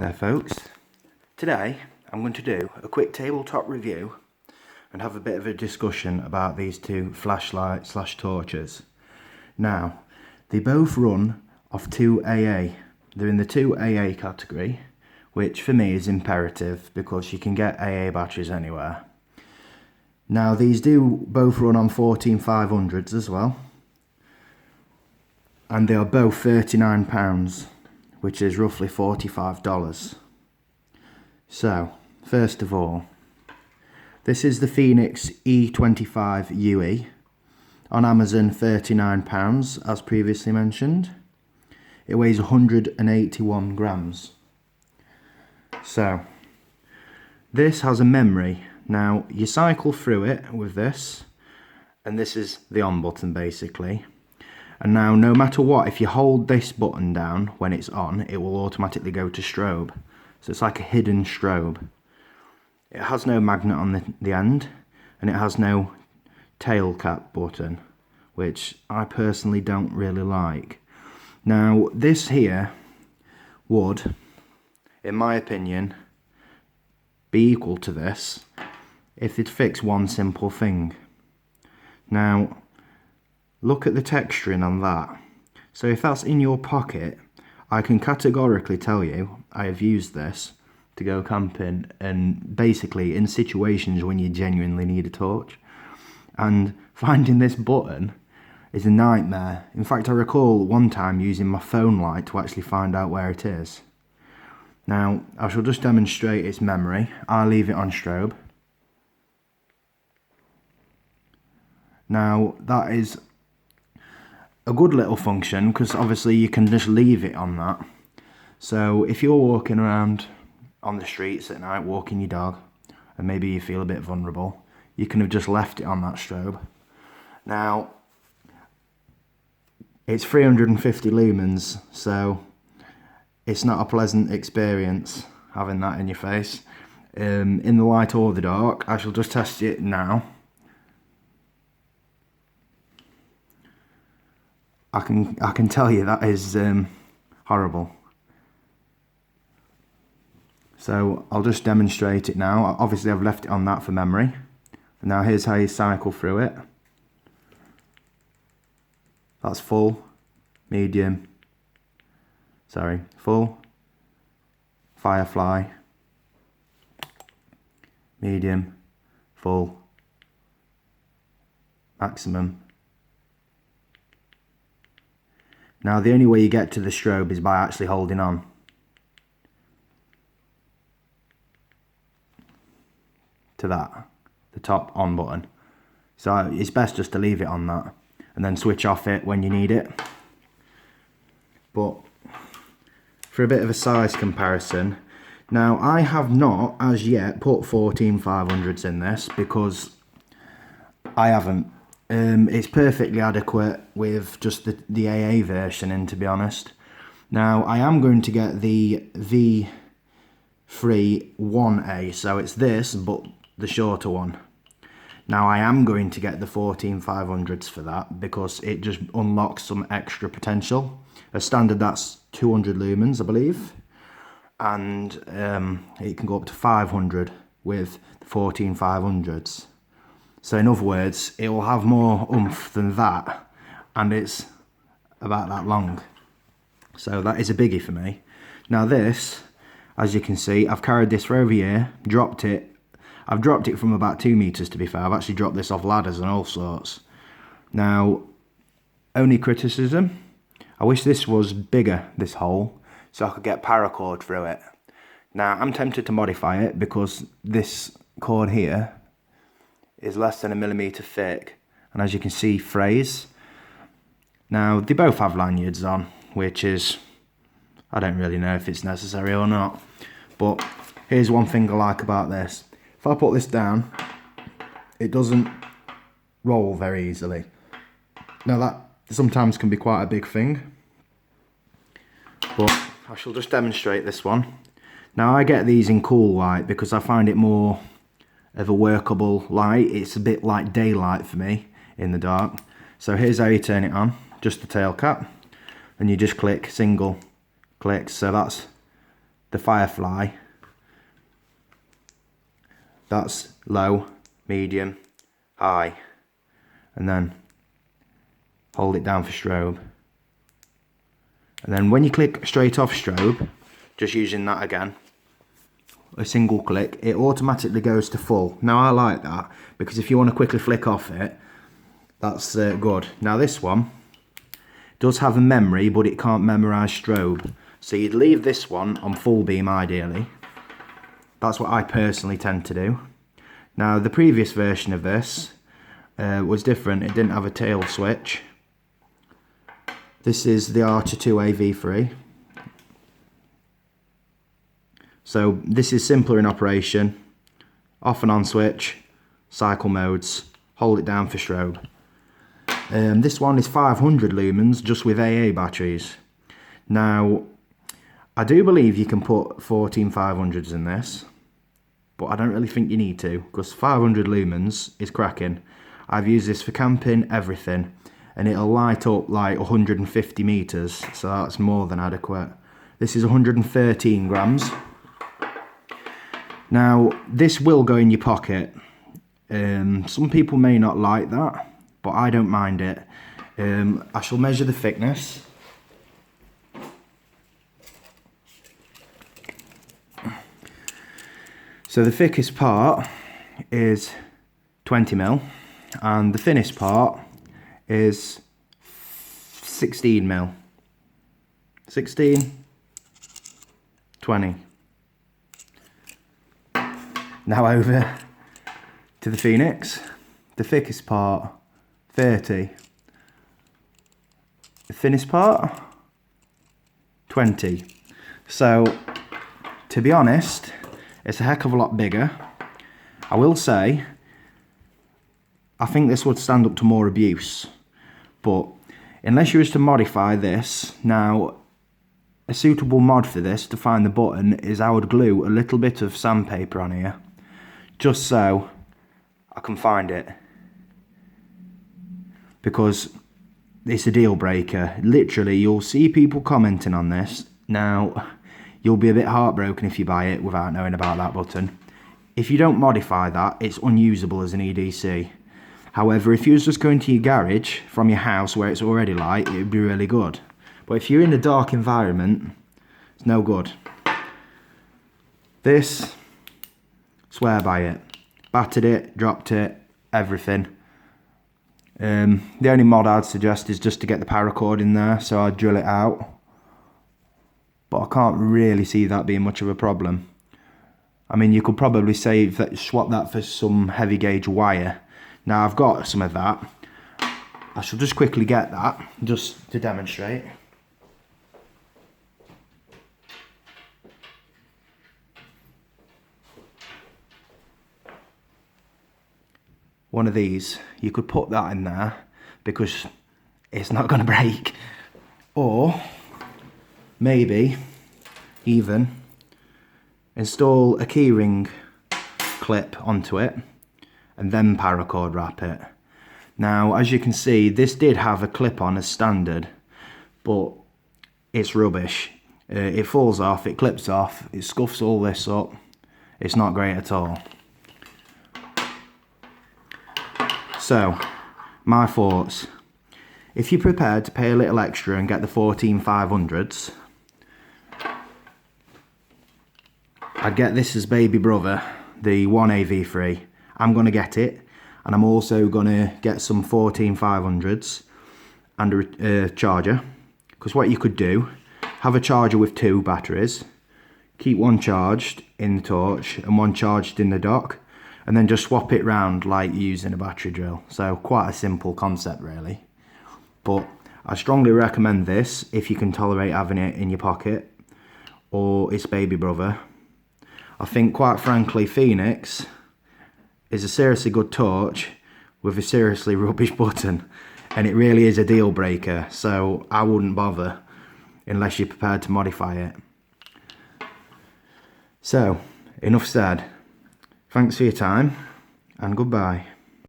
there folks, today I'm going to do a quick tabletop review and have a bit of a discussion about these two flashlight slash torches. Now, they both run off 2AA. They're in the 2AA category, which for me is imperative because you can get AA batteries anywhere. Now these do both run on 14500s as well, and they are both £39, which is roughly $45. So, first of all, this is the Fenix E25 UE, on Amazon £39 as previously mentioned. It weighs 181 grams. So, this has a memory. Now, you cycle through it with this, and this is the on button basically. And now, no matter what, if you hold this button down when it's on, it will automatically go to strobe. So it's like a hidden strobe. It has no magnet on the end, and it has no tail cap button, which I personally don't really like. Now, this here would, in my opinion, be equal to this if they'd fix one simple thing. Now, look at the texturing on that. So if that's in your pocket, I can categorically tell you I have used this to go camping and basically in situations when you genuinely need a torch. And finding this button is a nightmare. In fact, I recall one time using my phone light to actually find out where it is. Now, I shall just demonstrate its memory. I'll leave it on strobe. Now, that is a good little function because obviously you can just leave it on that. So if you're walking around on the streets at night, walking your dog, and maybe you feel a bit vulnerable, you can have just left it on that strobe. Now, it's 350 lumens, so it's not a pleasant experience having that in your face. In the light or the dark, I shall just test it now. I can tell you that is horrible. So I'll just demonstrate it now. Obviously I've left it on that for memory. And now here's how you cycle through it. That's full, medium, full, firefly, medium, full, maximum. Now the only way you get to the strobe is by actually holding on. To that, the top on button. So it's best just to leave it on that and then switch off it when you need it. But for a bit of a size comparison, now I have not as yet put 14500s in this because I haven't. It's perfectly adequate with just the AA version in, to be honest. Now, I am going to get the V3 1A, so it's this, but the shorter one. Now, I am going to get the 14500s for that because it just unlocks some extra potential. As standard, that's 200 lumens, I believe. And it can go up to 500 with the 14500s. So in other words, it will have more oomph than that, and it's about that long. So that is a biggie for me. Now this, as you can see, I've carried this for over a year, dropped it. I've dropped it from about 2 meters, to be fair. I've actually dropped this off ladders and all sorts. Now, only criticism, I wish this was bigger, this hole, so I could get paracord through it. Now, I'm tempted to modify it because this cord here is less than 1 millimeter thick, and as you can see, frays. Now they both have lanyards on, which is, I don't really know if it's necessary or not, but here's one thing I like about this. If I put this down, it doesn't roll very easily. Now that sometimes can be quite a big thing, but I shall just demonstrate this one. Now I get these in cool light because I find it more of a workable light. It's a bit like daylight for me in the dark. So here's how you turn it on, just the tail cap, and you just click single clicks. So that's the Firefly, that's low, medium, high, and then hold it down for strobe. And then when you click straight off strobe, just using that again, a single click, it automatically goes to full. Now I like that because if you want to quickly flick off it, that's good. Now this one does have a memory, but it can't memorize strobe. So you'd leave this one on full beam ideally. That's what I personally tend to do. Now the previous version of this was different. It didn't have a tail switch. This is the R22A V3. So this is simpler in operation. Off and on switch, cycle modes, hold it down for strobe. This one is 500 lumens just with AA batteries. Now, I do believe you can put 14500s in this, but I don't really think you need to, because 500 lumens is cracking. I've used this for camping, everything, and it'll light up like 150 meters, so that's more than adequate. This is 113 grams. Now, this will go in your pocket. Some people may not like that, but I don't mind it. I shall measure the thickness. So the thickest part is 20mm, and the thinnest part is 16mm. 16, 20. Now over to the Fenix. The thickest part, 30. The thinnest part, 20. So, to be honest, it's a heck of a lot bigger. I will say, I think this would stand up to more abuse. But, unless you was to modify this, now, a suitable mod for this to find the button is I would glue a little bit of sandpaper on here, just so I can find it. Because it's a deal breaker. Literally, you'll see people commenting on this. Now, you'll be a bit heartbroken if you buy it without knowing about that button. If you don't modify that, it's unusable as an EDC. However, if you was just going to your garage from your house where it's already light, it would be really good. But if you're in a dark environment, it's no good. This, swear by it. Battered it, dropped it, everything. The only mod I'd suggest is just to get the paracord in there, so I'd drill it out. But I can't really see that being much of a problem. I mean, you could probably swap that for some heavy gauge wire. Now I've got some of that. I shall just quickly get that, just to demonstrate. One of these, you could put that in there because it's not going to break. Or maybe even install a keyring clip onto it and then paracord wrap it. Now, as you can see, this did have a clip on as standard, but it's rubbish. It falls off, it clips off, it scuffs all this up. It's not great at all. So, my thoughts. If you're prepared to pay a little extra and get the 14500s, I'd get this as baby brother, the 1A V3. I'm going to get it, and I'm also going to get some 14500s and a charger. Because what you could do, have a charger with 2 batteries, keep one charged in the torch and one charged in the dock, and then just swap it round like using a battery drill. So quite a simple concept really. But I strongly recommend this if you can tolerate having it in your pocket, or its baby brother. I think quite frankly Fenix is a seriously good torch with a seriously rubbish button, and it really is a deal breaker, so I wouldn't bother unless you're prepared to modify it. So, enough said. Thanks for your time, and goodbye.